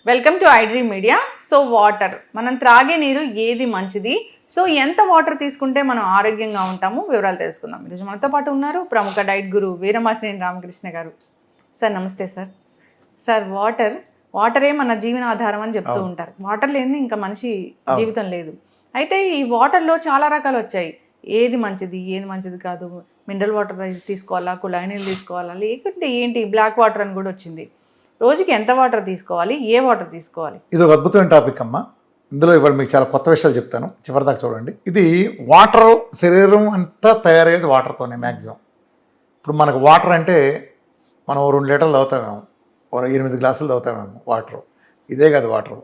Welcome to iDream media. So water, మనం త్రాగే నీరు ఏది మంచిది, సో ఎంత వాటర్ తీసుకుంటే మనం ఆరోగ్యంగా ఉంటాము, వివరాలు తెలుసుకుందాం. ఈరోజు మనతో పాటు ఉన్నారు ప్రముఖ డైట్ గురు వీరమాచినేని రామకృష్ణ గారు. సార్ నమస్తే. సార్ వాటరే మన జీవన ఆధారం అని చెప్తూ ఉంటారు. వాటర్ లేని ఇంకా మనిషి జీవితం లేదు. అయితే ఈ వాటర్లో చాలా రకాలు వచ్చాయి. ఏది మంచిది, ఏది మంచిది కాదు, మినరల్ వాటర్ తీసుకోవాలా, కుళాయి నీళ్ళు తీసుకోవాలా, లేకుంటే ఏంటి బ్లాక్ వాటర్ అని కూడా వచ్చింది. రోజుకి ఎంత వాటర్ తీసుకోవాలి, ఏ వాటర్ తీసుకోవాలి? ఇది ఒక అద్భుతమైన టాపిక్ అమ్మా. ఇందులో ఇవాళ మీకు చాలా కొత్త విషయాలు చెప్తాను, చివరిదాకా చూడండి. ఇది వాటర్, శరీరం అంతా తయారయ్యేది వాటర్తోనే మ్యాక్సిమం. ఇప్పుడు మనకు వాటర్ అంటే మనం 2 లీటర్లు తాగుతామేమో, 8 గ్లాసులు తాగుతామేమో వాటర్. ఇదే కాదు వాటర్.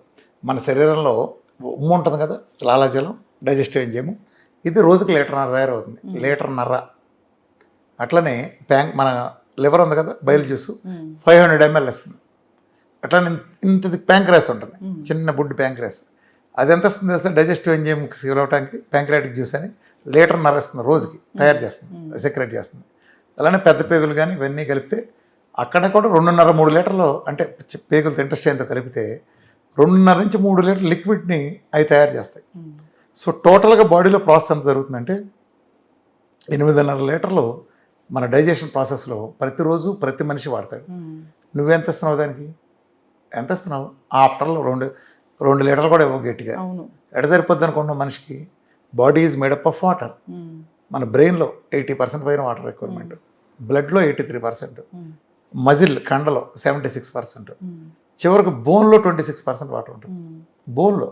మన శరీరంలో ఉమ్ము ఉంటుంది కదా, లాలాజలం, డైజెస్టివ్ ఎంజైమ్, ఇది రోజుకి 1.5 లీటర్ తయారవుతుంది. 1.5 లీటర్. అట్లనే మన లివర్ ఉంది కదా, బయలు జ్యూస్ 500 ml ఇస్తుంది. అట్లనే ఇంతది ప్యాంక్రాస్ ఉంటుంది, చిన్న బుడ్డి ప్యాంక్రాస్. అది ఎంత వస్తుంది తెలుసా? డైజెస్టివ్ ఎంజైమ్ ఇవ్వడానికి ప్యాంక్రాటిక్ జ్యూస్ అని 1.5 లీటర్ ఇస్తుంది రోజుకి, తయారు చేస్తుంది, సెక్రెట్ చేస్తుంది. అలానే పెద్ద పేగులు కానీ ఇవన్నీ కలిపితే అక్కడ కూడా 2.5-3 లీటర్లు, అంటే పేగులతో ఇంటెస్టైన్తో కలిపితే 2.5 నుంచి 3 లీటర్ల లిక్విడ్ని అవి తయారు చేస్తాయి. సో టోటల్గా బాడీలో ప్రాసెస్ ఎంత జరుగుతుందంటే 8.5 లీటర్లు మన డైజెషన్ ప్రాసెస్లో ప్రతిరోజు ప్రతి మనిషి వాడతాడు. నువ్వెంత ఇస్తున్నావు దానికి? ఎంత ఇస్తున్నావు? ఆఫ్టర్లో 2 లీటర్లు కూడా ఇవ్వవు గట్టిగా. ఎడ సరిపోద్ది అనుకుంటున్నాం మనిషికి? Body is made up of water. మన బ్రెయిన్లో 80% పైన వాటర్ రిక్వైర్మెంట్, బ్లడ్లో 83%, మజిల్ కండలో 76%, చివరికి బోన్లో 26% వాటర్ ఉంటుంది. బోన్లో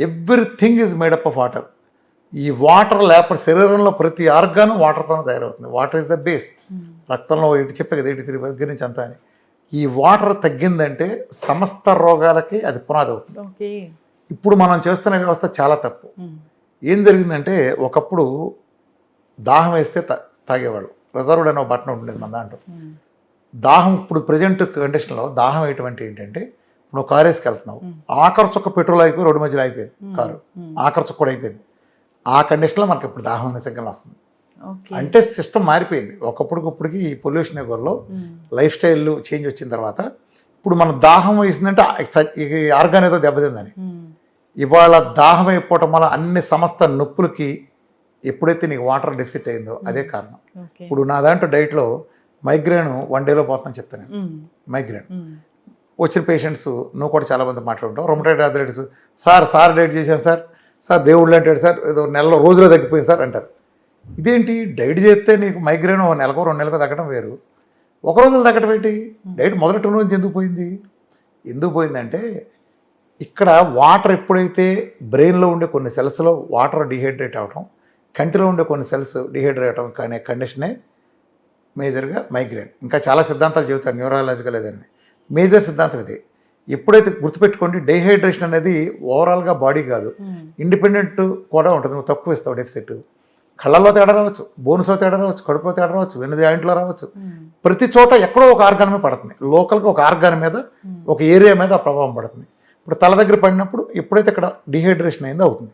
everything is made up of water. ఈ వాటర్ లేకపోతే శరీరంలో ప్రతి ఆర్గాను వాటర్తోనే తయారవుతుంది. Water is the base. రక్తంలో చెప్పే కదా 83 దగ్గర నుంచి అంతా అని. ఈ వాటర్ తగ్గిందంటే సమస్త రోగాలకి అది పునాది అవుతుంది. ఇప్పుడు మనం చేస్తున్న వ్యవస్థ చాలా తప్పు. ఏం జరిగిందంటే, ఒకప్పుడు దాహం వేస్తే తాగేవాళ్ళు. రిజర్వ్డ్ అనే బట్టన్ ఉండేది మన దాంట్లో. దాహం ఇప్పుడు ప్రజెంట్ కండిషన్లో దాహం ఎటువంటి ఏంటంటే, ఇప్పుడు కారు వేసుకెళ్తున్నావు, ఆఖరి చుక్క పెట్రోల్ అయిపోయి రోడ్డు మధ్యలో అయిపోయింది కారు, ఆఖరి చుక్క కూడా అయిపోయింది. ఆ కండిషన్లో మనకి ఇప్పుడు దాహం అనే సిగ్నల్ వస్తుంది. అంటే సిస్టమ్ మారిపోయింది. ఒకప్పటికప్పటికి ఈ పొల్యూషన్ యుగంలో లైఫ్ స్టైల్ చేంజ్ వచ్చిన తర్వాత ఇప్పుడు మన దాహం వేసిందంటే ఆర్గాన్ ఏదో దెబ్బతిందని. ఇవాళ దాహం అయిపోవటం వల్ల అన్ని సమస్త నొప్పులకి ఎప్పుడైతే నీకు వాటర్ డెఫిసిట్ అయిందో అదే కారణం. ఇప్పుడు నా దాంట్లో డైట్లో మైగ్రేన్ 1 డేలో పోతుందని చెప్తాను. మైగ్రేన్ వచ్చిన పేషెంట్స్, నువ్వు కూడా చాలా మంది మాట్లాడుంటావు, రొమటైడ్ ఆర్థరైటిస్, సార్ డైట్ చేశాను సార్ దేవుళ్ళు అంటాడు సార్, ఏదో నెలలో రోజులో తగ్గిపోయింది సార్ అంటారు. ఇదేంటి? డైట్ చేస్తే నీకు మైగ్రేన్ 1 నెలకో 2 నెలకో తగ్గడం వేరు, ఒక రోజులో తగ్గడం ఏంటి? డైట్ మొదటి రోజు ఎందుకు పోయిందంటే ఇక్కడ వాటర్ ఎప్పుడైతే బ్రెయిన్లో ఉండే కొన్ని సెల్స్లో వాటర్ డిహైడ్రేట్ అవ్వటం, కంటిలో ఉండే కొన్ని సెల్స్ డిహైడ్రేట్ అవ్వడం అనే కండిషనే మేజర్గా మైగ్రేన్. ఇంకా చాలా సిద్ధాంతాలు చెబుతారు, న్యూరాలజికల్ ఏదని. మేజర్ సిద్ధాంతం ఇది. ఎప్పుడైతే గుర్తుపెట్టుకోండి, డీహైడ్రేషన్ అనేది ఓవరాల్గా బాడీ కాదు, ఇండిపెండెంట్ కూడా ఉంటుంది. నువ్వు తక్కువ ఇస్తావు డెఫిసిట్. కళ్ళల్లో తేడా రావచ్చు, బోన్స్లో తేడా రావచ్చు, కడుపులో తేడా రావచ్చు, వెన్ను జాయింట్లో రావచ్చు. ప్రతి చోట ఎక్కడో ఒక ఆర్గాన్ మీద పడుతుంది. లోకల్గా ఒక ఆర్గాన్ మీద, ఒక ఏరియా మీద ఆ ప్రభావం పడుతుంది. ఇప్పుడు తల దగ్గర పడినప్పుడు ఎప్పుడైతే ఇక్కడ డీహైడ్రేషన్ అయిందో అవుతుంది.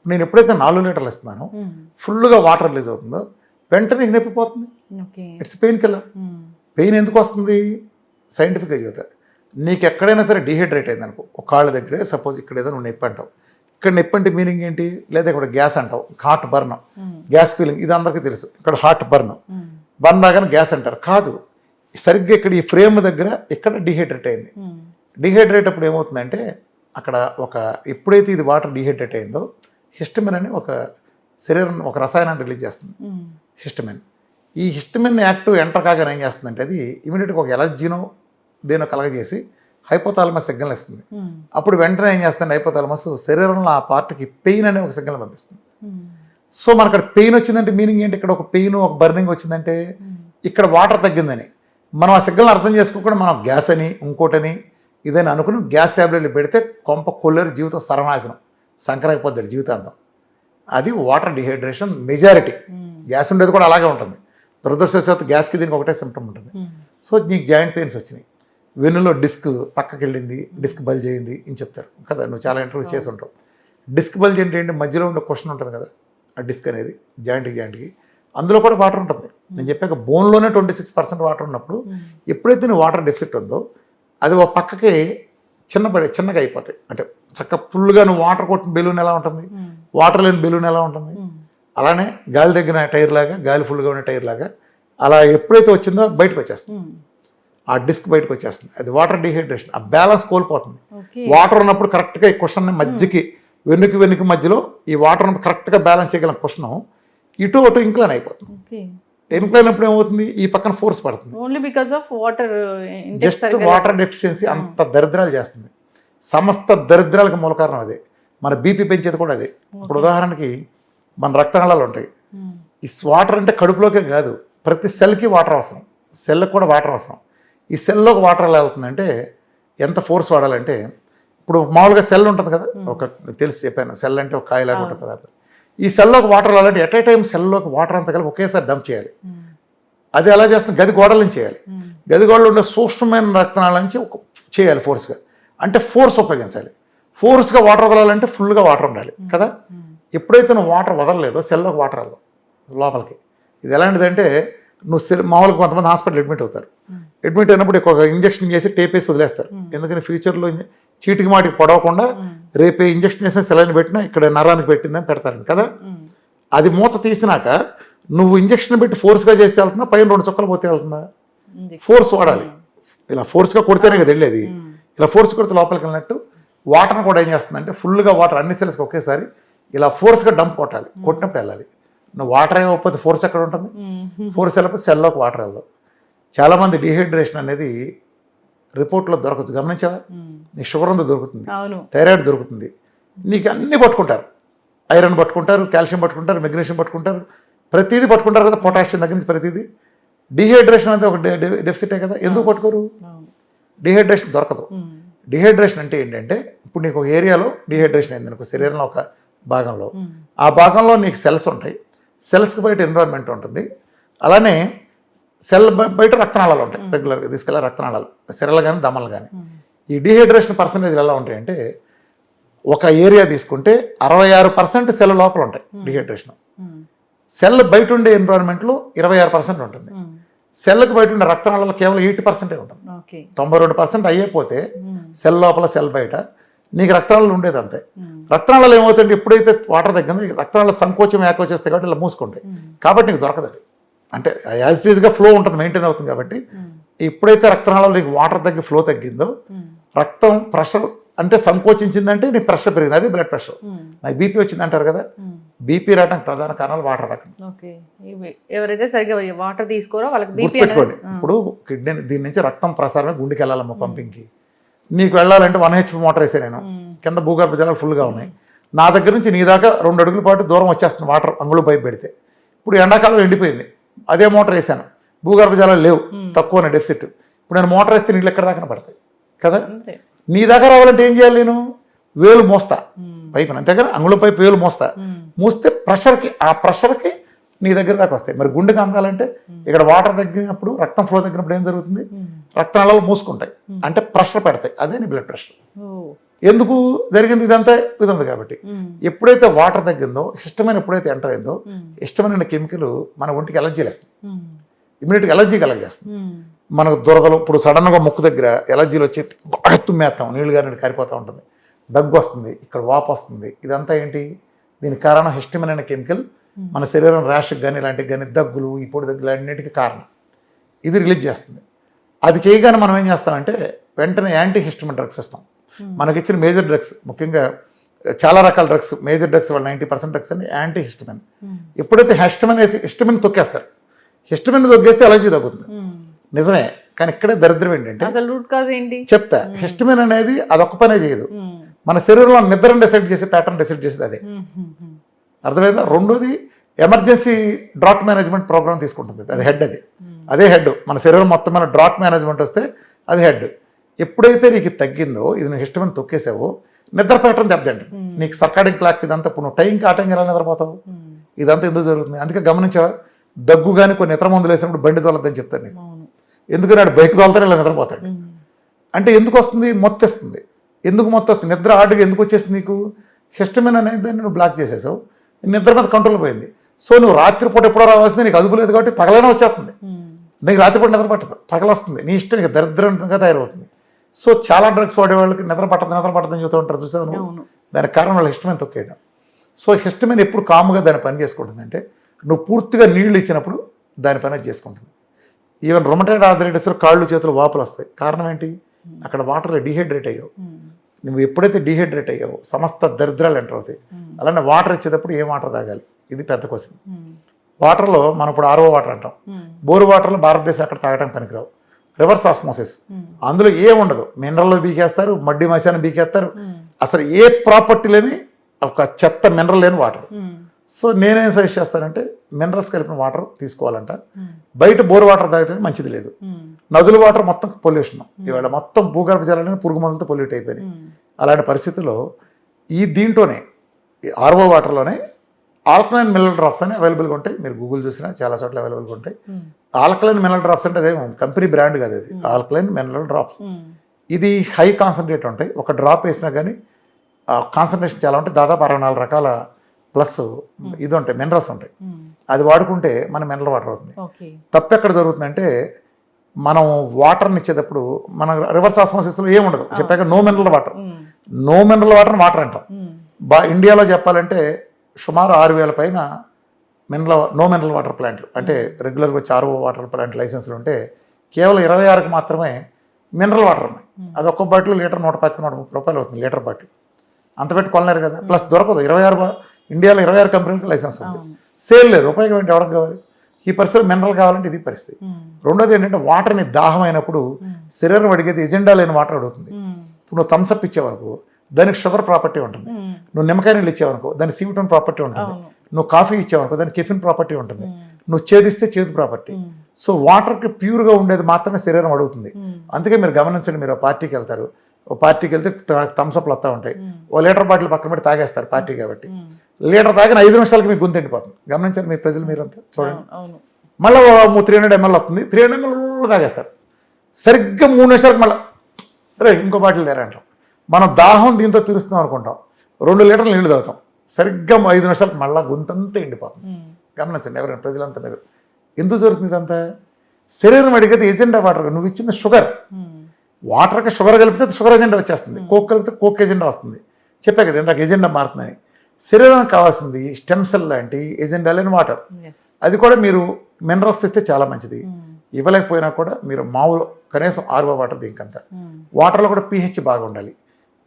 నేను ఎప్పుడైతే 4 లీటర్లు ఇస్తున్నానో, ఫుల్గా వాటర్ రిలీజ్ అవుతుందో వెంటనే నీకు నొప్పిపోతుంది. It's pain killer. పెయిన్ ఎందుకు వస్తుంది? సైంటిఫిక్గా చెబుతా. నీకు ఎక్కడైనా సరే డీహైడ్రేట్ అయింది అనుకో, ఒక కాళ్ళ దగ్గరే సపోజ్ ఇక్కడ ఏదో నువ్వు నొప్పి అంటావు. ఇక్కడ నొప్పి అంటే మీనింగ్ ఏంటి? లేదా ఇక్కడ గ్యాస్ అంటావు, హార్ట్ బర్న్, గ్యాస్ ఫీలింగ్, ఇది అందరికీ తెలుసు. ఇక్కడ హార్ట్ బర్న్ రాగానే గ్యాస్ అంటారు. కాదు, సరిగ్గా ఇక్కడ ఈ ఫ్రేమ్ దగ్గర ఇక్కడ డీహైడ్రేట్ అయింది. డీహైడ్రేట్ అప్పుడు ఏమవుతుందంటే, అక్కడ ఎప్పుడైతే ఇది వాటర్ డీహైడ్రేట్ అయిందో హిస్టమిన్ అని ఒక శరీరం ఒక రసాయనాన్ని రిలీజ్ చేస్తుంది, హిస్టమిన్. ఈ హిస్టమిన్ యాక్టివ్ ఎంటర్ కాగానే ఏం చేస్తుందంటే, అది ఇమీడియట్గా ఒక ఎలర్జీనో దేనో కలగజేసి హైపోథాలమస్ సిగ్నల్ ఇస్తుంది. అప్పుడు వెంటనే ఏం చేస్తుంది, హైపోథాలమస్ శరీరంలో ఆ పార్ట్కి పెయిన్ అనే ఒక సిగ్నల్ పంపిస్తుంది. సో మనకు అక్కడ పెయిన్ వచ్చిందంటే మీనింగ్ ఏంటి? ఇక్కడ ఒక పెయిన్, ఒక బర్నింగ్ వచ్చిందంటే ఇక్కడ వాటర్ తగ్గిందని. మనం ఆ సిగ్నల్ అర్థం చేసుకోకుండా మనం గ్యాస్ అని, ఇంకోటని, ఇదని అనుకుని గ్యాస్ ట్యాబ్లెట్లు పెడితే కొంప కొల్లేరు, జీవితం సర్వనాశనం, సంక్రాంతి జీవితాంతం. అది వాటర్ డిహైడ్రేషన్ మెజారిటీ. గ్యాస్ ఉండేది కూడా అలాగే ఉంటుంది. దురదృష్టవశాత్తు గ్యాస్కి దీనికి ఒకటే సిమ్టమ్ ఉంటుంది. సో నీకు జాయింట్ పెయిన్స్ వచ్చినాయి, వెన్నులో డిస్క్ పక్కకి వెళ్ళింది, డిస్క్ బల్జ్ అయింది అని చెప్తారు కదా, నువ్వు చాలా ఇంటర్వ్యూ చేసి ఉంటావు. డిస్క్ బల్జ్ ఏంటి? మధ్యలో ఉండే క్వశ్చన్ ఉంటుంది కదా, ఆ డిస్క్ అనేది జాయింట్కి అందులో కూడా వాటర్ ఉంటుంది. నేను చెప్పాక బోన్లోనే 26% వాటర్ ఉన్నప్పుడు ఎప్పుడైతే నువ్వు వాటర్ డెఫిసిట్ ఉందో అది ఒక పక్కకి చిన్నగా అయిపోతాయి. అంటే చక్కగా ఫుల్గా నువ్వు వాటర్ కొట్టిన బెలూన్ ఎలా ఉంటుంది, వాటర్ లేని బెలూన్ ఎలా ఉంటుంది, అలానే గాలి తగ్గిన టైర్ లాగా, గాలి ఫుల్గా ఉన్న టైర్ లాగా అలా ఎప్పుడైతే వచ్చిందో బయటకు వచ్చేస్తుంది, ఆ డిస్క్ బయటకు వచ్చేస్తుంది. అది వాటర్ డిహైడ్రేషన్, ఆ బ్యాలెన్స్ కోల్పోతుంది. వాటర్ ఉన్నప్పుడు కరెక్ట్గా ఈ కుషన్ మధ్యకి వెన్నుకి మధ్యలో ఈ వాటర్ కరెక్ట్గా బ్యాలెన్స్ చేయగలం కుషన్ ఇటు అటు ఇంక్లైన్ అయిపోతుంది. ఇంక్లైన్ అప్పుడు ఏమవుతుంది, ఈ పక్కన ఫోర్స్ పడుతుంది. Only because of water, just water deficiency అంత దరిద్రాలు చేస్తుంది. సమస్త దరిద్రాలకు మూల కారణం అదే. మన బీపీ పెంచేది కూడా అదే. ఇప్పుడు ఉదాహరణకి మన రక్తనాళాలు ఉంటాయి. ఈ వాటర్ అంటే కడుపులోకే కాదు, ప్రతి సెల్కి వాటర్ అవసరం, సెల్కి కూడా వాటర్ అవసరం. ఈ సెల్లోకి వాటర్ ఎలా వెళ్తుందంటే ఎంత ఫోర్స్ వాడాలంటే, ఇప్పుడు మామూలుగా సెల్ ఉంటుంది కదా, ఒక తెలిసి చెప్పాను, సెల్ అంటే ఒక కాయలాగా ఉంటుంది కదా. ఈ సెల్లోకి వాటర్ వెళ్ళాలంటే ఎట్ ఏ టైం సెల్లోకి వాటర్ అంతా కలిపి ఒకేసారి డంప్ చేయాలి. అది ఎలా చేస్తుంది, గది గోడల నుంచి చేయాలి. గది గోడలు ఉండే సూక్ష్మమైన రక్తనాళ నుంచి చేయాలి ఫోర్స్గా. అంటే ఫోర్స్ ఉపయోగించాలి. ఫోర్స్గా వాటర్ వదలాలంటే ఫుల్గా వాటర్ ఉండాలి కదా. ఎప్పుడైతే నువ్వు వాటర్ వదలలేదో సెల్లోకి వాటర్ వెళ్ళదు లోపలికి. ఇది ఎలాంటిదంటే, నువ్వు మామూలుగా కొంతమంది హాస్పిటల్ అడ్మిట్ అవుతారు. అడ్మిట్ అయినప్పుడు ఒక ఇంజక్షన్ చేసి టేప్ వేసి వదిలేస్తారు. ఎందుకని ఫ్యూచర్లో చీటికి మాటికి పొడవకుండా రేపే ఇంజక్షన్ వేసిన సెలైన్ పెట్టినా ఇక్కడ నరానికి పెట్టిందని పెడతారు కదా. అది మూత తీసినాక నువ్వు ఇంజక్షన్ పెట్టి ఫోర్స్గా చేస్తే వెళ్తుందా, పైన 2 చుక్కలు పోతే వెళ్తుందా? ఫోర్స్ వాడాలి. ఇలా ఫోర్స్గా కొడితేనే కదా వెళ్ళేది. ఇలా ఫోర్స్ కొడితే లోపలికి వెళ్ళినట్టు వాటర్ని కూడా ఏం చేస్తుందంటే ఫుల్గా వాటర్ అన్ని సెల్స్కి ఒకేసారి ఇలా ఫోర్స్గా డంప్ కొట్టాలి. కొట్టినప్పుడు వెళ్ళాలి. నువ్వు వాటర్ అయిపోతే ఫోర్స్ ఎక్కడ ఉంటుంది, ఫోర్స్ వెళ్ళకపోతే సెల్లోకి వాటర్ వెళ్దాం. చాలామంది డిహైడ్రేషన్ అనేది రిపోర్ట్లో దొరకదు, గమనించావా? నీకు షుగర్ ఉందో దొరుకుతుంది, థైరాయిడ్ దొరుకుతుంది, నీకు అన్నీ పట్టుకుంటారు. ఐరన్ పట్టుకుంటారు, కాల్షియం పట్టుకుంటారు, మెగ్నీషియం పట్టుకుంటారు, ప్రతిదీ పట్టుకుంటారు కదా, పొటాషియం దగ్గర నుంచి ప్రతిదీ. డిహైడ్రేషన్ అనేది ఒక డెఫిసిటే కదా, ఎందుకు పట్టుకోరు? డిహైడ్రేషన్ దొరకదు. డిహైడ్రేషన్ అంటే ఏంటంటే, ఇప్పుడు నీకు ఒక ఏరియాలో డిహైడ్రేషన్ అయింది అనుకో, శరీరంలో ఒక భాగంలో, ఆ భాగంలో నీకు సెల్స్ ఉంటాయి, సెల్స్కి బయట ఎన్విరాన్మెంట్ ఉంటుంది, అలానే సెల్ బయట రక్తనాళాలు ఉంటాయి, రెగ్యులర్గా తీసుకెళ్ళే రక్తనాళాలు, సిరలు కానీ దమలు కానీ. ఈ డిహైడ్రేషన్ పర్సంటేజ్లు ఎలా ఉంటాయంటే, ఒక ఏరియా తీసుకుంటే 66% సెల్ లోపల ఉంటాయి డిహైడ్రేషన్. సెల్ బయట ఉండే ఎన్విరాన్మెంట్లో 26% ఉంటుంది. సెల్కి బయట ఉండే రక్తనాళాలు కేవలం 80% ఉంటుంది. 92% అయ్యేపోతే సెల్ లోపల సెల్ బయట నీకు రక్తనాళాలు ఉండేది అంతే. రక్తనాళాలు ఏమవుతాయంటే, ఎప్పుడైతే వాటర్ తగ్గిందో రక్తనాళాలు సంకోచం చేస్తాయి కాబట్టి ఇలా మూసుకుంటాయి, కాబట్టి నీకు దొరకదు. అది అంటే యాజ్ ఇట్ ఈజ్గా ఫ్లో ఉంటుంది, మెయింటైన్ అవుతుంది. కాబట్టి ఎప్పుడైతే రక్తనాళాలు నీకు వాటర్ తగ్గి ఫ్లో తగ్గిందో, రక్తం ప్రెషర్ అంటే సంకోచించిందంటే నీ ప్రెషర్ పెరిగింది, అది బ్లడ్ ప్రెషర్. నాకు బీపీ వచ్చింది అంటారు కదా, బీపీ రావడానికి ప్రధాన కారణాలు వాటర్ తగ్గడం. ఎవరైతే సరిగ్గా వాటర్ తీసుకోరో వాళ్ళకి బీపీ. గుర్తుపెట్టుకోండి, ఇప్పుడు కిడ్నీ దీని నుంచి రక్తం ప్రసారమే గుండెకి వెళ్ళాలమ్మా పంపింగ్కి. నీకు వెళ్ళాలంటే 1 HP మోటార్ వేసే నేను, కింద భూగర్భ జలాలు ఫుల్గా ఉన్నాయి, నా దగ్గర నుంచి నీ దాకా 2 అడుగుల పాటు దూరం వచ్చేస్తుంది వాటర్, అంగుళం పైపు పెడితే. ఇప్పుడు ఎండాకాలం ఎండిపోయింది, అదే మోటార్ వేసాను, భూగర్భ జలాలు లేవు, తక్కువ డెఫిసిట్. ఇప్పుడు నేను మోటార్ వేస్తే నీళ్ళు ఎక్కడ దాకా పడతాయి కదా. నీ దగ్గర రావాలంటే ఏం చేయాలి, నేను వేలు మోస్తా పైపు, అంతే కదా, అంగుళం పైపు వేలు మోస్తా, మూస్తే ప్రెషర్కి, ఆ ప్రెషర్కి నీ దగ్గర దాకా వస్తాయి. మరి గుండెకి అందాలంటే ఇక్కడ వాటర్ తగ్గినప్పుడు, రక్తం ఫ్లో తగ్గినప్పుడు ఏం జరుగుతుంది, రక్తనాళాలు మూసుకుంటాయి, అంటే ప్రెషర్ పెడతాయి, అదే నీ బ్లడ్ ప్రెషర్. ఎందుకు జరిగింది ఇదంతా? ఇదంతా కాబట్టి ఎప్పుడైతే వాటర్ తగ్గిందో, హిస్టమైన్ ఎప్పుడైతే ఎంటర్ అయిందో, హిస్టమైన్ కెమికల్ మన ఒంటికి ఎలర్జీలు వేస్తుంది, ఇమీడియట్గా ఎలర్జీ కలగజేస్తుంది. మనకు దురదలు, ఇప్పుడు సడన్గా ముక్కు దగ్గర ఎలర్జీలు వచ్చి బాగా తుమ్మేస్తాం, నీళ్ళు గారి కారిపోతూ ఉంటుంది, దగ్గు వస్తుంది, ఇక్కడ వాపు వస్తుంది. ఇదంతా ఏంటి? దీనికి కారణం హిస్టమైన్ అనే కెమికల్ మన శరీరం ర్యాష్కి కానీ ఇలాంటివి కానీ, దగ్గులు, ఈ పొడి దగ్గులు అన్నిటికీ కారణం. ఇది రిలీజ్ చేస్తుంది. అది చేయగానే మనం ఏం చేస్తామంటే వెంటనే యాంటీ హిస్టమైన్ డ్రగ్స్ ఇస్తాం. మనకి ఇచ్చిన మేజర్ డ్రగ్స్, ముఖ్యంగా చాలా రకాల డ్రగ్స్, మేజర్ డ్రగ్స్ వాళ్ళు 90% డ్రగ్స్ అని యాంటీ హిస్టమైన్. ఎప్పుడైతే హిస్టమైన్ వేసి హిస్టమైన్ తొక్కేస్తారు, హిస్టమైన్ తొక్కేస్తే ఎలర్జీ తగ్గుతుంది, నిజమే. కానీ ఇక్కడే దరిద్రం ఏంటంటే, చెప్తా, హిస్టమైన్ అనేది అదొక్క పనే చేయదు, మన శరీరంలో నిద్రను డిసైడ్ చేసి ప్యాటర్న్ డిసైడ్ చేసేది అదే. అర్థమైందా? రెండోది ఎమర్జెన్సీ డ్రాట్ మేనేజ్మెంట్ ప్రోగ్రామ్ తీసుకుంటుంది, అది హెడ్. అదే హెడ్. మన శరీరం మొత్తం మీద డ్రాట్ మేనేజ్మెంట్ వస్తే అది హెడ్. ఎప్పుడైతే నీకు తగ్గిందో, ఇది నువ్వు హిస్టమైన్ తొక్కేసావో, నిద్ర ప్యాటర్న్ దెబ్బతింటుంది. నీకు సర్కాడిక్ క్లాక్ ఇదంతా, ఇప్పుడు నువ్వు టైంకి ఆ టైంకి ఎలా నిద్రపోతావు? ఇదంతా ఎందుకు జరుగుతుంది? అందుకే గమనించావా, దగ్గు కానీ కొన్ని ఇతర మందులు వేసినప్పుడు బండి తోలద్దని చెప్తాను నీకు. ఎందుకని వాడు బైక్ తోలుతాడు, ఇలా నిద్రపోతాడు. అంటే ఎందుకు వస్తుంది? మొత్తేస్తుంది. ఎందుకు మొత్తొస్తుంది? నిద్ర ఆర్డుగా ఎందుకు వచ్చేస్తుంది నీకు? హిస్టమైన్ అనేది దాన్ని నువ్వు బ్లాక్ చేసేసావు, నిద్ర మీద కంట్రోల్ పోయింది. సో నువ్వు రాత్రిపూట ఎప్పుడో రావాల్సింది, నీకు అదుపు లేదు కాబట్టి పగలైనా వచ్చేస్తుంది. నీకు రాత్రిపూట నిద్ర పట్టదు, పగల వస్తుంది. నీ ఇష్టం, నీకు దరిద్రంగా తయారవుతుంది. సో చాలా డ్రగ్స్ వాడే వాళ్ళకి నిద్ర పట్టదని చెబుతూ ఉంటారు చూసావు నువ్వు. అవును. దానికి కారణం వాళ్ళ హిస్టమిన్ తొక్కేయడం. సో హిస్టమిన్ ఎప్పుడు కామ్గా దాన్ని పని చేసుకుంటుందంటే నువ్వు పూర్తిగా నీళ్లు ఇచ్చినప్పుడు దాని పని అది చేసుకుంటుంది. ఈవెన్ రొమటైడ్ ఆర్థరైటిస్లో కాళ్ళు చేతులు వాపులు వస్తాయి. కారణం ఏంటి? అక్కడ వాటర్లో డీహైడ్రేట్ అయ్యావు. నువ్వు ఎప్పుడైతే డీహైడ్రేట్ అయ్యావో సమస్త దరిద్రాలు ఎంటర్ అవుతాయి. అలానే వాటర్ ఇచ్చేటప్పుడు ఏ వాటర్ తాగాలి, ఇది పెద్ద క్వశ్చన్. వాటర్లో మనం ఇప్పుడు ఆర్ఓ వాటర్ అంటాం. బోరు వాటర్లో భారతదేశం అక్కడ తాగడానికి పనికిరావు. రివర్స్ ఆస్మోసిస్, అందులో ఏం ఉండదు. మినరల్ బీకేస్తారు, మడ్డి మశాన్ని బీకేస్తారు. అసలు ఏ ప్రాపర్టీ లేని ఒక చెత్త మినరల్ లేని వాటర్. సో నేనేం సజెస్ట్ చేస్తానంటే మినరల్స్ కలిపిన వాటర్ తీసుకోవాలంట. బయట బోర్ వాటర్ తాగితే మంచిది లేదు. నదుల వాటర్ మొత్తం పొల్యూషన్. ఇవాళ మొత్తం భూగర్భ జలాలను పురుగు మందులతో పొల్యూట్ అయిపోయినాయి. అలాంటి పరిస్థితుల్లో దీంట్లోనే ఆర్ఓ వాటర్లోనే ఆల్కలైన్ మినరల్ డ్రాప్స్ అని అవైలబుల్గా ఉంటాయి. మీరు గూగుల్ చూసినా చాలా చోట్ల అవైలబుల్గా ఉంటాయి. ఆల్కలైన్ మినరల్ డ్రాప్స్ అంటే అదే కంపెనీ బ్రాండ్ కాదు, అది ఆల్కలైన్ మినరల్ డ్రాప్స్. ఇది హై కాన్సన్ట్రేట్ ఉంటాయి. ఒక డ్రాప్ వేసినా కానీ కాన్సన్ట్రేషన్ చాలా ఉంటాయి. దాదాపు 64 రకాల ప్లస్ ఇది ఉంటాయి, మినరల్స్ ఉంటాయి. అది వాడుకుంటే మన మినరల్ వాటర్ అవుతుంది. తప్పు ఎక్కడ జరుగుతుందంటే మనం వాటర్ని ఇచ్చేటప్పుడు మన రివర్స్ ఆస్మోసిస్లో ఏముండదు. చెప్పాక no mineral water. No mineral water water అంటాం. ఇండియాలో చెప్పాలంటే సుమారు 6,000 పైన నో మినరల్ వాటర్ ప్లాంట్లు, అంటే రెగ్యులర్గా వచ్చి ఆర్ఓ వాటర్ ప్లాంట్ లైసెన్స్లు ఉంటే కేవలం 26కి మాత్రమే మినరల్ వాటర్ ఉన్నాయి. అది ఒక్క బాటిల్ లీటర్ 110-130 రూపాయలు అవుతుంది లీటర్ బాటిల్. అంత పెట్టి కొనలేరు కదా. ప్లస్ దొరకదు. 26 ఇండియాలో 26 కంపెనీలకు లైసెన్స్ ఉంది. సేల్ లేదు. ఉపయోగం ఏంటి? ఎవరికి కావాలి? ఈ పరిస్థితుల్లో మినరల్ కావాలంటే ఇది పరిస్థితి. రెండోది ఏంటంటే వాటర్ని దాహం అయినప్పుడు శరీరం అడిగేది ఎజెండా లేని వాటర్ అడుగుతుంది. ఇప్పుడు నువ్వు థమ్స్అప్ ఇచ్చేవరకు దానికి షుగర్ ప్రాపర్టీ ఉంటుంది. నువ్వు నిమ్మకాయ నీళ్ళు ఇచ్చేవనుకో దానికి సీవిటోన్ ప్రాపర్టీ ఉంటుంది. నువ్వు కాఫీ ఇచ్చేవనుకో దానికి కెఫిన్ ప్రాపర్టీ ఉంటుంది. నువ్వు చేదిస్తే చేదు ప్రాపర్టీ. సో వాటర్కి ప్యూర్గా ఉండేది మాత్రమే శరీరం అడుగుతుంది. అందుకే మీరు గమనించండి, మీరు పార్టీకి వెళ్తారు, ఓ పార్టీకి వెళ్తే థమ్స్అప్లు వస్తూ ఉంటాయి. ఓ లీటర్ బాటిల్ పక్కన పెట్టి తాగేస్తారు పార్టీ కాబట్టి. లీటర్ తాగిన 5 నిమిషాలకి మీకు గొంతు ఎండిపోతుంది. గమనించండి మీ ప్రజలు, మీరంతా చూడండి. మళ్ళీ 300 ml వస్తుంది, 300 ml తాగేస్తారు. సరిగ్గా 3 నిమిషాలకు మళ్ళీ రే ఇంకో బాటిల్ తేరా అంటాం. మనం దాహం దీంతో తీరుస్తున్నాం అనుకుంటాం, 2 లీటర్లు నీళ్లు తాగుతాం. సరిగ్గా 5 నిమిషాలకు మళ్ళీ గొంతంతా ఎండిపోతుంది. గమనించండి ఎవరైనా ప్రజలంతా. మీరు ఎందుకు జరుగుతుంది ఇదంతా? శరీరం అడిగేది ఎజెండా వాటర్. నువ్వు ఇచ్చింది షుగర్. వాటర్కి షుగర్ కలిపితే షుగర్ ఎజెండా వచ్చేస్తుంది, కోక్ కలిపితే కోక్ ఎజెండా వస్తుంది. చెప్పా కదా ఇందాక ఎజెండా మారుతుందని. శరీరానికి కావాల్సింది స్టెమ్ సెల్ లాంటి ఎజెండా లేని వాటర్. అది కూడా మీరు మినరల్స్ ఇస్తే చాలా మంచిది. ఇవ్వలేకపోయినా కూడా మీరు మామూలు కనీసం ఆర్ఓ వాటర్ దీనికంతా. వాటర్లో కూడా pH బాగా ఉండాలి.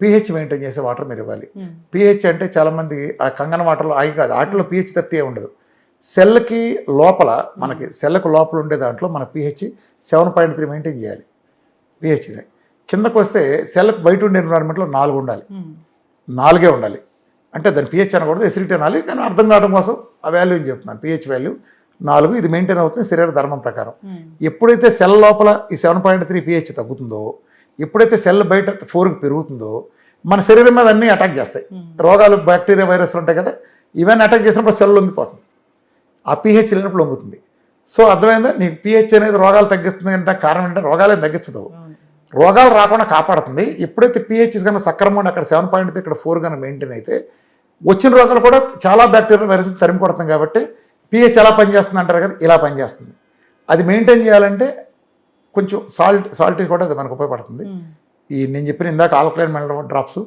pH మెయింటైన్ చేసే వాటర్ మీరు ఇవ్వాలి. pH అంటే చాలామంది ఆ కంగన వాటర్లో ఆగి కాదు, వాటిలో pH తప్పితే ఉండదు. సెల్కి లోపల మనకి సెల్కి లోపల ఉండే దాంట్లో మన pH 7.3 మెయింటైన్ చేయాలి. pH కిందకు వస్తే సెల్కి బయట ఉండే ఎన్విరాన్మెంట్లో 4 ఉండాలి. 4 ఉండాలి. అంటే దాని pH అనకూడదు, ఎసిడిటీ అనాలి. కానీ అర్థం కావడం కోసం ఆ వాల్యూ అని చెప్తున్నాను. pH వాల్యూ 4 ఇది మెయింటైన్ అవుతుంది శరీర ధర్మం ప్రకారం. ఎప్పుడైతే సెల్ లోపల ఈ 7.3 pH తగ్గుతుందో, ఎప్పుడైతే సెల్ బయట 4కి పెరుగుతుందో మన శరీరం మీద అన్నీ అటాక్ చేస్తాయి. రోగాలు, బ్యాక్టీరియా, వైరస్లు ఉంటాయి కదా, ఇవన్నీ అటాక్ చేసినప్పుడు సెల్ లొంగిపోతుంది. ఆ pH లేనప్పుడు లొంగుతుంది. సో అర్థమైందా? నీకు pH అనేది రోగాలు తగ్గిస్తుంది అంటే కారణం అంటే రోగాలే తగ్గించదు, రోగాలు రాకుండా కాపాడుతుంది. ఎప్పుడైతే pH కన్నా సక్రమంగా అక్కడ 7.3 ఇక్కడ 4 కన్నా మెయింటైన్ అయితే వచ్చిన రోగాలు కూడా చాలా బ్యాక్టీరియా, వైరస్ తరిమి కొడుతుంది. కాబట్టి pH ఎలా పనిచేస్తుంది అంటారు కదా, ఇలా పనిచేస్తుంది. అది మెయింటైన్ చేయాలంటే కొంచెం సాల్ట్ కూడా అది మనకు ఉపయోగపడుతుంది. ఈ నేను చెప్పిన ఇందాక ఆల్కలైన్ మినరల్ డ్రాప్స్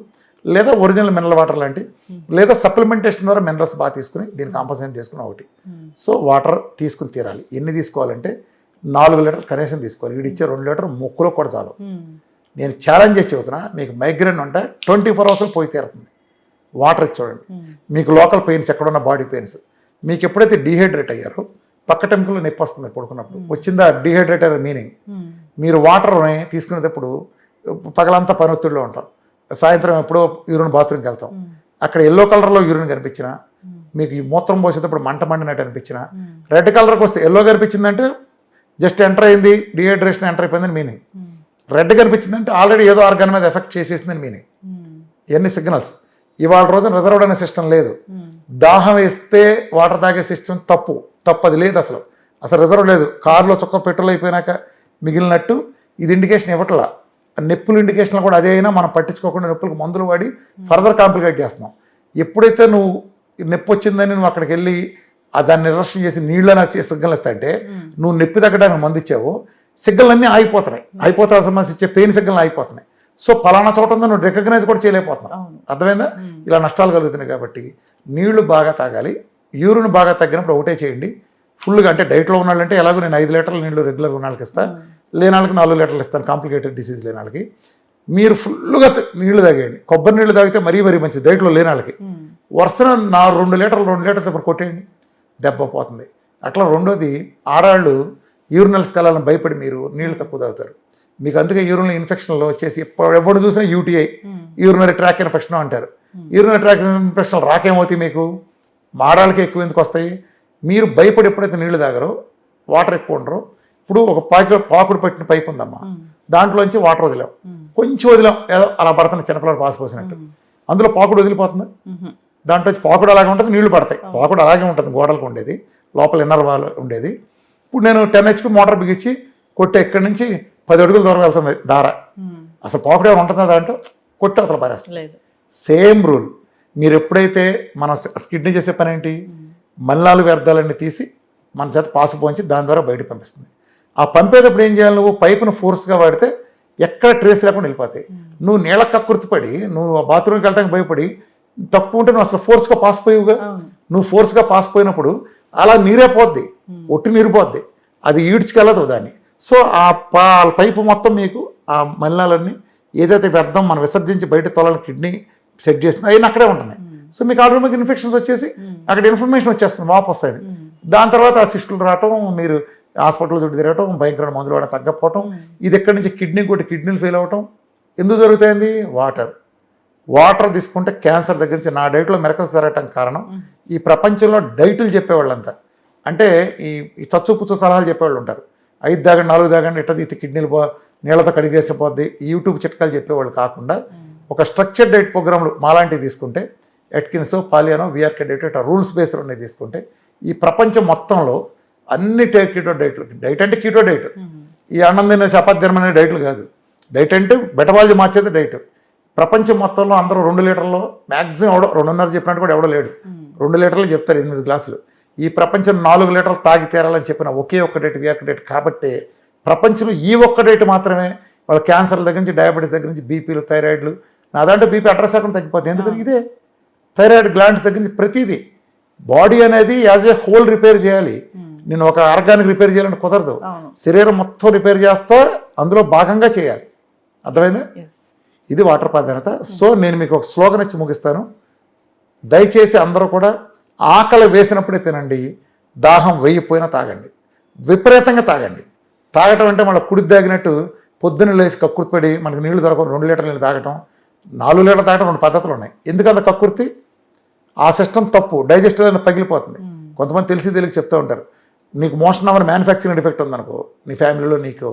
లేదా ఒరిజినల్ మినరల్ వాటర్ లాంటి, లేదా సప్లిమెంటేషన్ ద్వారా మినరల్స్ బాగా తీసుకుని దీన్ని కాంపన్సేట్ చేసుకుని ఒకటి. సో వాటర్ తీసుకుని తీరాలి. ఎన్ని తీసుకోవాలంటే 4 లీటర్లు కనీసం తీసుకోవాలి. వీడు ఇచ్చే 2 లీటర్ ముక్కులో కూడా చాలు. నేను ఛాలెంజ్ చేసి చెబుతున్నా, మీకు మైగ్రేన్ ఉంటే 24 అవర్స్లో పోయి తీరుతుంది. వాటర్ ఇచ్చి చూడండి. మీకు లోకల్ పెయిన్స్, ఎక్కడున్న బాడీ పెయిన్స్, మీకు ఎప్పుడైతే డీహైడ్రేట్ అయ్యారో పక్క టెంకులో నొప్పి వస్తుంది పడుకున్నప్పుడు, వచ్చిందా డీహైడ్రేట్ అయ్యే మీనింగ్. మీరు వాటర్ని తీసుకునేటప్పుడు పగలంతా పని ఒత్తిడిలో ఉంటాం, సాయంత్రం ఎప్పుడో యూరిన్ బాత్రూమ్కి వెళ్తాం, అక్కడ ఎల్లో కలర్లో యూరిన్ కనిపించినా, మీకు ఈ మూత్రం పోసేటప్పుడు మంట మండినట్టు అనిపించినా, రెడ్ కలర్కి వస్తే ఎల్లో కనిపించిందంటే జస్ట్ ఎంటర్ అయింది, డీహైడ్రేషన్ ఎంటర్ అయిపోయిందని మీనింగ్. రెడ్ కనిపించిందంటే ఆల్రెడీ ఏదో ఆర్గాన్ మీద ఎఫెక్ట్ చేసేసిందని మీనింగ్. ఇవన్నీ సిగ్నల్స్. ఇవాళ రోజున రిజర్వ్డ్ అనే సిస్టమ్ లేదు. దాహం వేస్తే వాటర్ తాగే సిస్టమ్ తప్పు, అది లేదు అసలు. రిజర్వ్ లేదు. కారులో చుక్క పెట్రోల్ అయిపోయినాక మిగిలినట్టు ఇది ఇండికేషన్ ఇవ్వట్లా. నొప్పులు ఇండికేషన్లు కూడా అదే అయినా మనం పట్టించుకోకుండా నొప్పులకు మందులు వాడి ఫర్దర్ కాంప్లికేట్ చేస్తున్నాం. ఎప్పుడైతే నువ్వు నొప్పి వచ్చిందని నువ్వు అక్కడికి వెళ్ళి దాన్ని నిర్లక్ష్యం చేసి నీళ్ళని సిగ్నల్ ఇస్తా అంటే, నువ్వు నొప్పి తగ్గడానికి మందు ఇచ్చావు, సిగ్నల్ అన్నీ ఆగిపోతున్నాయి, అయిపోతా సమస్య ఇచ్చే పెయిన్ సిగ్నల్ ఆగిపోతున్నాయి. సో పలానా చోట ఉందని నువ్వు రికగ్నైజ్ కూడా చేయలేకపోతున్నావు. అవును. అర్థమైందా? ఇలా నష్టాలు కలుగుతున్నాయి. కాబట్టి నీళ్లు బాగా తాగాలి. యూరిన్ బాగా తగ్గినప్పుడు ఒకటే చేయండి, ఫుల్గా అంటే డైట్లో ఉన్నాళ్ళంటే ఎలాగో నేను 5 లీటర్ల నీళ్లు రెగ్యులర్ ఉన్నాళ్ళకి ఇస్తాను, లేని వాళ్ళకి 4 లీటర్లు ఇస్తాను, కాంప్లికేటెడ్ డిసీజ్ లేని వాళ్ళకి. మీరు ఫుల్గా నీళ్లు తాగేయండి. కొబ్బరి నీళ్ళు తాగితే మరీ మంచిది డైట్లో లేని వాళ్ళకి. వరుసన 2 లీటర్లు చెప్పి కొట్టేయండి, దెబ్బ పోతుంది. అట్లా రెండోది, ఆడవాళ్ళు యూరినల్స్కి వెళ్ళాలని భయపడి మీరు నీళ్లు తక్కువ తాగుతారు. మీకు అందుకే యూరినల్ ఇన్ఫెక్షన్లో వచ్చేసి ఎప్పుడు చూసినా యూటీఐ, యూరినరీ ట్రాక్ ఇన్ఫెక్షన్ అంటారు. యూరినరీ ట్రాక్ ఇన్ఫెక్షన్ రాకేమవుతాయి మీకు? ఆడవాళ్ళకి ఎక్కువ ఎందుకు వస్తాయి? మీరు భయపడి ఎప్పుడైతే నీళ్లు తాగరో, వాటర్ ఎక్కువ ఉండరు. ఇప్పుడు ఒక పాకుడు పట్టిన పైప్ ఉందమ్మా, దాంట్లోంచి వాటర్ వదిలాం, కొంచెం వదిలాం, ఏదో అలా పడుతుంది చిన్నపిల్లలు పాస్ పోసినట్టు. అందులో పాకుడు వదిలిపోతుంది, దాంట్లో పాకుడు అలాగే ఉంటుంది, నీళ్లు పడతాయి. పాకుడు అలాగే ఉంటుంది, గోడలకు ఉండేది, లోపల ఇన్నర్ వాల్ ఉండేది. ఇప్పుడు నేను 10 HP మోటార్ బిగించి కొట్టే ఇక్కడి నుంచి 10 అడుగుల దూరం వెళ్తుంది దార. అసలు పాకుడు ఏమైనా ఉంటుందా దాంట్లో? కొట్టి అసలు పారేస్తుంది. Same rule. మీరు ఎప్పుడైతే మన కిడ్నీ చేసే పని ఏంటి, మలినాలు వ్యర్థాలన్నీ తీసి మన చేత పాసు పోంచి దాని ద్వారా బయటకు పంపిస్తుంది. ఆ పంపేటప్పుడు ఏం చేయాలి, నువ్వు పైపును ఫోర్స్గా వాడితే ఎక్కడ ట్రేస్ లేకుండా వెళ్ళిపోతాయి. నువ్వు నీళ్ళ కక్కుర్తిపడి నువ్వు బాత్రూమ్కి వెళ్ళడానికి భయపడి తక్కువ ఉంటే నువ్వు అసలు ఫోర్స్గా పాస్ పోయివుగా. నువ్వు ఫోర్స్గా పాస్ పోయినప్పుడు అలా నీరే పోద్ది, ఒట్టి నీరు పోద్ది, అది ఈడ్చుకెళ్ళదు దాన్ని. సో ఆ పైపు మొత్తం మీకు ఆ మలినాలన్నీ ఏదైతే వ్యర్థం మనం విసర్జించి బయట తోలాలని కిడ్నీ సెట్ చేసింది అవన్నీ అక్కడే ఉంటున్నాయి. సో మీకు ఆటోమేటిక్ ఇన్ఫెక్షన్స్ వచ్చేసి అక్కడ ఇన్ఫర్మేషన్ వచ్చేస్తుంది, వాపు వస్తుంది. దాని తర్వాత ఆ సిస్టులు రావటం, మీరు హాస్పిటల్ చుట్టూ తిరగటం, భయంకరమైన మందులు వాడడం తగ్గకపోవటం, ఇది ఎక్కడి నుంచి కిడ్నీలు ఫెయిల్ అవ్వటం ఎందుకు జరుగుతుంది? వాటర్ తీసుకుంటే క్యాన్సర్ దగ్గర నుంచి నా డైట్లో మెరకలు జరగటానికి కారణం ఈ ప్రపంచంలో డైట్లు చెప్పేవాళ్ళంతా, అంటే ఈ చచ్చుపుచ్చు సలహాలు చెప్పేవాళ్ళు ఉంటారు. 5 తాగండి 4 తాగండి ఇట్టది ఇది కిడ్నీలు నీళ్ళతో కడిగేసిపోద్ది, ఈ యూట్యూబ్ చిట్కాలు చెప్పేవాళ్ళు కాకుండా ఒక స్ట్రక్చర్డ్ డైట్ ప్రోగ్రాంలు మాలాంటివి తీసుకుంటే, ఎట్కిన్స్, పాలియానో, విఆర్కే డైట్ ఇట్లా రూల్స్ బేస్డ్ ఉన్నాయి తీసుకుంటే ఈ ప్రపంచం మొత్తంలో అన్ని కీటో డైట్లు. డైట్ అంటే కీటో డైట్, ఈ అన్నం తినే చపాతి తినమనే డైట్లు కాదు. డైట్ అంటే బెటబాలజీ మార్చేది డైట్. ప్రపంచం మొత్తంలో అందరూ 2 లీటర్లు మ్యాక్సిమం 2.5 చెప్పినట్టు కూడా ఎవడో లేడు. 2 లీటర్లు చెప్తారు, 8 గ్లాసులు. ఈ ప్రపంచం 4 లీటర్లు తాగి తీరాలని చెప్పిన ఒకే ఒక్క డైట్ విఆర్కే డైట్. కాబట్టి ప్రపంచంలో ఈ ఒక్క డైట్ మాత్రమే వాళ్ళ క్యాన్సర్ల దగ్గర నుంచి, డయాబెటీస్ దగ్గర నుంచి, బీపీలు, థైరాయిడ్లు, నా దాంట్లో బీపీ అడ్రస్ అక్కడ తగ్గిపోతుంది. ఎందుకంటే ఇదే థైరాయిడ్ గ్లాండ్స్ దగ్గర నుంచి ప్రతిదీ. బాడీ అనేది యాజ్ ఏ హోల్ రిపేర్ చేయాలి. నేను ఒక ఆర్గానిక్ రిపేర్ చేయాలంటే కుదరదు, శరీరం మొత్తం రిపేర్ చేస్తా అందులో భాగంగా చేయాలి. అర్థమైందా? ఇది వాటర్ ప్రాధాన్యత. సో నేను మీకు ఒక స్లోగన్ ఇచ్చి ముగిస్తాను. దయచేసి అందరూ కూడా ఆకలి వేసినప్పుడే తినండి, దాహం వేయిపోయినా తాగండి, విపరీతంగా తాగండి. తాగటం అంటే మళ్ళీ కుడి తాగినట్టు పొద్దున్న లేచి కక్కుర్తిపడి మనకు నీళ్లు దొరకవు 2 లీటర్ల నీళ్ళు తాగటం, 4 లీటర్లు తాగటం 2 పద్ధతులు ఉన్నాయి. ఎందుకంత కక్కుర్తి? ఆ సిస్టమ్ తప్పు, డైజెస్టివ్ అనేది పగిలిపోతుంది. కొంతమంది తెలిసి చెప్తూ ఉంటారు, నీకు మోషన్ అవ్వని మ్యానుఫ్యాక్చరింగ్ డిఫెక్ట్ ఉందనుకో నీ ఫ్యామిలీలో, నీకు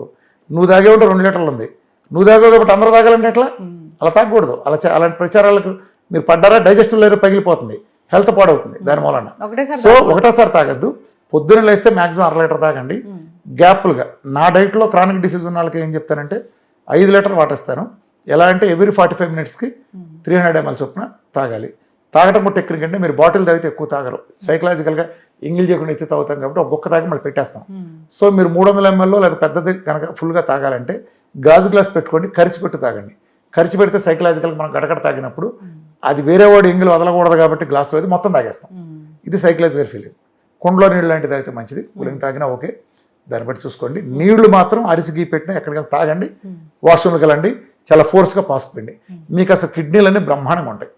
నువ్వు తాగే ఉంటే 2 లీటర్లు ఉంది, నువ్వు తాగే కాబట్టి అందరూ తాగాలంటే ఎట్లా? అలా తాగకూడదు. అలాంటి ప్రచారాలకు మీరు పడ్డారా, డైజెస్టివ్ లేరు పగిలిపోతుంది, హెల్త్ పాడవుతుంది దాని మూలన. సో ఒకటేసారి తాగద్దు, పొద్దున్న లేస్తే మ్యాక్సిమం 1/2 లీటర్ తాగండి గ్యాప్లుగా. నా డైట్లో క్రానిక్ డిసీజ్ ఉన్న వాళ్ళకి ఏం చెప్తానంటే 5 లీటర్లు వాటర్ ఇస్తాను. ఎలా అంటే ఎవ్రీ 45 మినిట్స్కి 300 ml చొప్పున తాగాలి. తాగటం కూడా టెక్నిక్ అంటే మీరు బాటిల్ తాగితే ఎక్కువ తాగరు, సైకలాజికల్గా ఎంగిల్ చేయకుండా ఎత్తి తాగుతాం కాబట్టి ఒక బొక్క తాగి మళ్ళీ పెట్టేస్తాం. సో మీరు 300 ml లేదా పెద్దది కనుక ఫుల్గా తాగాలంటే గాజు గ్లాస్ పెట్టుకోండి, కరిచిపెట్టి తాగండి. కరిచిపెడితే సైకలాజికల్గా మనం గడగడ తాగినప్పుడు అది వేరే వాడు ఎంగిల్ వదలకూడదు కాబట్టి గ్లాసులో అయితే మొత్తం తాగేస్తాం. ఇది సైకలాజికల్ ఫీలింగ్. కుండలో నీళ్ళు లాంటిది అయితే మంచిది, కూలింగ్ తాగినా ఓకే, దాన్ని బట్టి చూసుకోండి. నీళ్లు మాత్రం అరిసి పెట్టినా ఎక్కడికైనా తాగండి, వాష్రూమ్కి వెళ్ళండి, చాలా ఫోర్స్గా పాసుపోయింది. మీకు అసలు కిడ్నీలన్నీ బ్రహ్మాండంగా ఉంటాయి.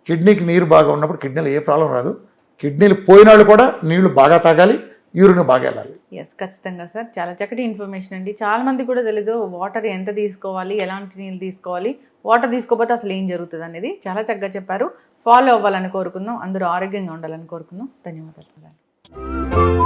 కిడ్నీకి నీరు బాగా ఉన్నప్పుడు కిడ్నీలో ఏ ప్రాబ్లం రాదు. కిడ్నీలు పోయిన వాళ్ళు కూడా నీళ్లు బాగా తాగాలి, యూరిన్ బాగా వెళ్ళాలి. ఖచ్చితంగా సార్, చాలా చక్కటి ఇన్ఫర్మేషన్ అండి. చాలా మంది కూడా తెలీదు వాటర్ ఎంత తీసుకోవాలి, ఎలాంటి నీళ్ళు తీసుకోవాలి, వాటర్ తీసుకోకపోతే అసలు ఏం జరుగుతుంది అనేది చాలా చక్కగా చెప్పారు. ఫాలో అవ్వాలని కోరుకుందాం, అందరూ ఆరోగ్యంగా ఉండాలని కోరుకుందాం. ధన్యవాదాలు.